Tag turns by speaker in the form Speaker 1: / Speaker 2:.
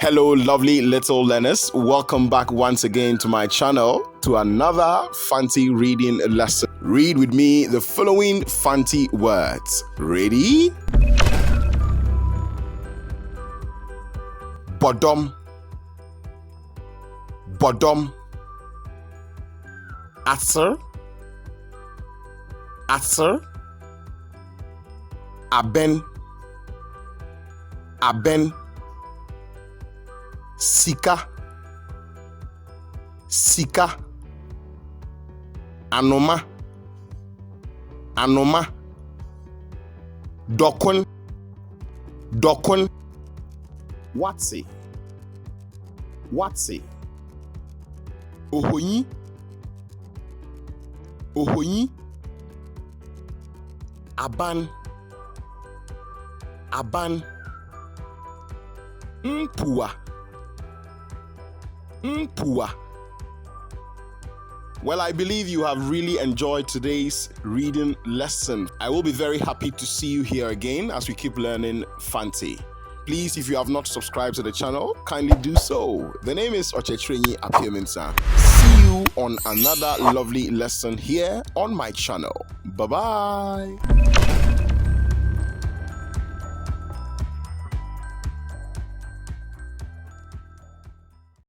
Speaker 1: Hello, lovely little learners. Welcome back once again to my channel to another Fante reading lesson. Read with me the following Fante words. Ready? Bodom, bodom, atser, atser, aben, aben, sika, sika, anoma, anoma, dokun, dokun, watsi, watsi, ohoyi, ohoyi, aban, aban, mpua, mpua. Well, I believe you have really enjoyed today's reading lesson. I will be very happy to see you here again as we keep learning Fante. Please, if you have not subscribed to the channel, kindly do so. The name is Ochechrenyi Apieminsa. See you on another lovely lesson here on my channel. Bye-bye.